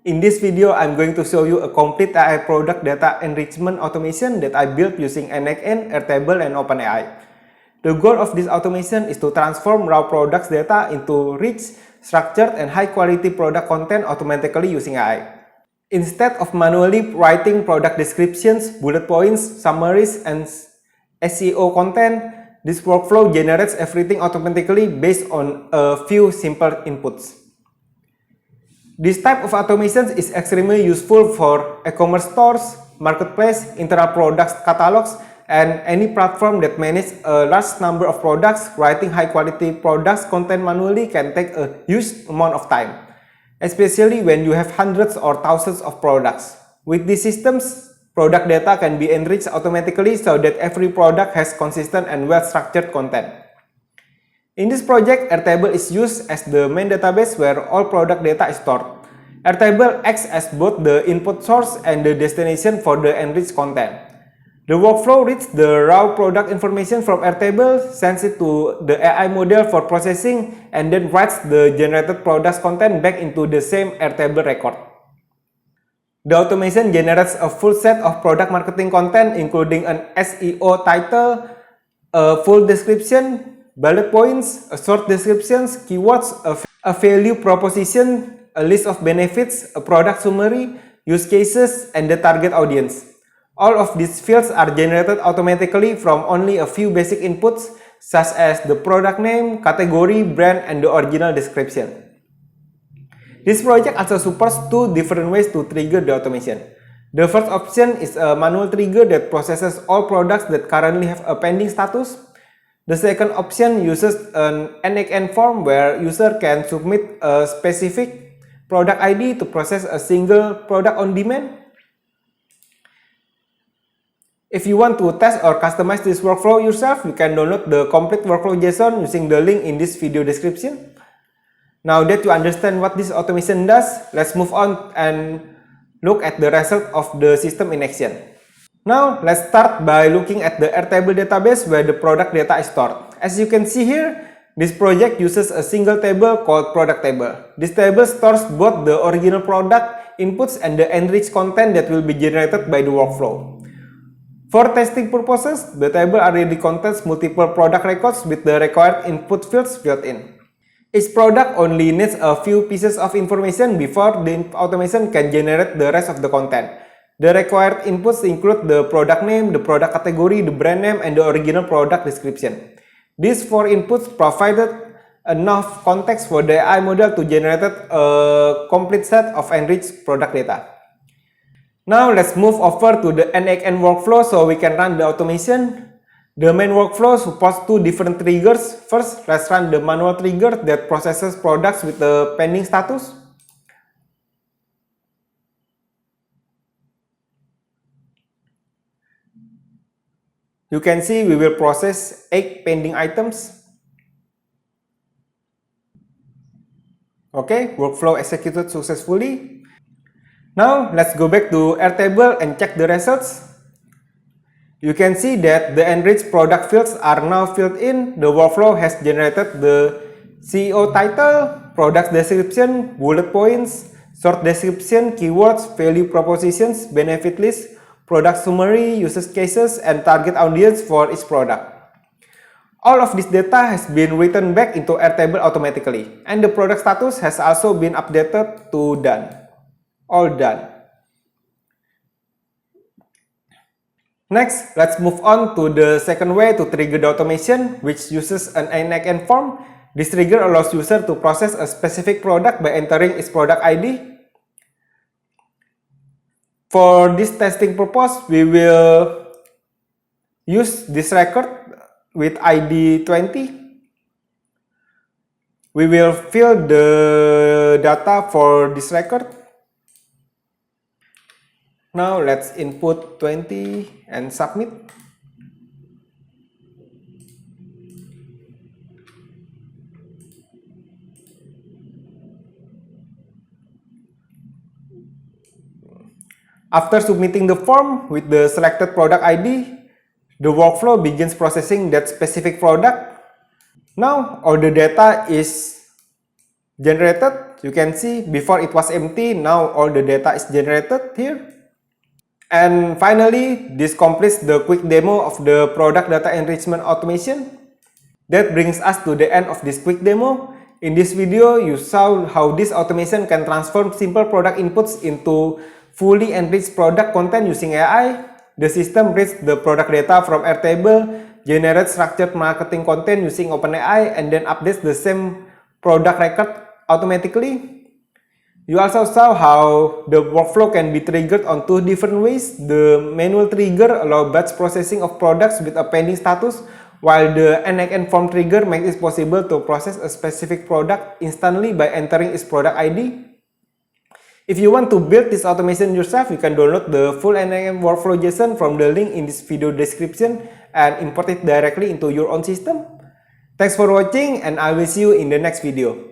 In this video, I'm going to show you a complete AI product data enrichment automation that I built using NXN, Airtable, and OpenAI. The goal of this automation is to transform raw products data into rich, structured, and high-quality product content automatically using AI. Instead of manually writing product descriptions, bullet points, summaries, and SEO content, this workflow generates everything automatically based on a few simple inputs. This type of automation is extremely useful for e-commerce stores, marketplace, internal products catalogs, and any platform that manages a large number of products. Writing high-quality products content manually can take a huge amount of time, especially when you have hundreds or thousands of products. With these systems, product data can be enriched automatically so that every product has consistent and well-structured content. In this project, Airtable is used as the main database where all product data is stored. Airtable acts as both the input source and the destination for the enriched content. The workflow reads the raw product information from Airtable, sends it to the AI model for processing, and then writes the generated products content back into the same Airtable record. The automation generates a full set of product marketing content, including an SEO title, a full description, bullet points, a short descriptions, keywords, a value proposition, a list of benefits, a product summary, use cases, and the target audience. All of these fields are generated automatically from only a few basic inputs, such as the product name, category, brand, and the original description. This project also supports two different ways to trigger the automation. The first option is a manual trigger that processes all products that currently have a pending status. The second option uses an NXN form where user can submit a specific product ID to process a single product on demand. If you want to test or customize this workflow yourself, you can download the complete workflow JSON using the link in this video description. Now that you understand what this automation does, let's move on and look at the result of the system in action. Now, let's start by looking at the Airtable database where the product data is stored. As you can see here, this project uses a single table called product table. This table stores both the original product inputs and the enriched content that will be generated by the workflow. For testing purposes, the table already contains multiple product records with the required input fields filled in. Each product only needs a few pieces of information before the automation can generate the rest of the content. The required inputs include the product name, the product category, the brand name, and the original product description. These four inputs provided enough context for the AI model to generate a complete set of enriched product data. Now let's move over to the NXN workflow so we can run the automation. The main workflow supports two different triggers. First, let's run the manual trigger that processes products with a pending status. You can see we will process 8 pending items. Okay, workflow executed successfully. Now, let's go back to Airtable and check the results. You can see that the enriched product fields are now filled in. The workflow has generated the CEO title, product description, bullet points, short description, keywords, value propositions, benefit list, product summary, use cases, and target audience for each product. All of this data has been written back into Airtable automatically, and the product status has also been updated to done. All done. Next, let's move on to the second way to trigger the automation, which uses an NXN form. This trigger allows user to process a specific product by entering its product ID. For this testing purpose, we will use this record with ID 20. We will fill the data for this record. Now let's input 20 and submit. After submitting the form with the selected product ID, the workflow begins processing that specific product. Now all the data is generated, You can see before it was empty, now all the data is generated here. And finally, this completes the quick demo of the product data enrichment automation. That brings us to the end of this quick demo. In this video, you saw how this automation can transform simple product inputs into fully enriched product content using AI. The system reads the product data from Airtable, generates structured marketing content using OpenAI, and then updates the same product record automatically. You also saw how the workflow can be triggered on two different ways. The manual trigger allows batch processing of products with a pending status, while the NXN form trigger makes it possible to process a specific product instantly by entering its product ID. If you want to build this automation yourself, you can download the full NXN workflow JSON from the link in this video description and import it directly into your own system. Thanks for watching, and I will see you in the next video.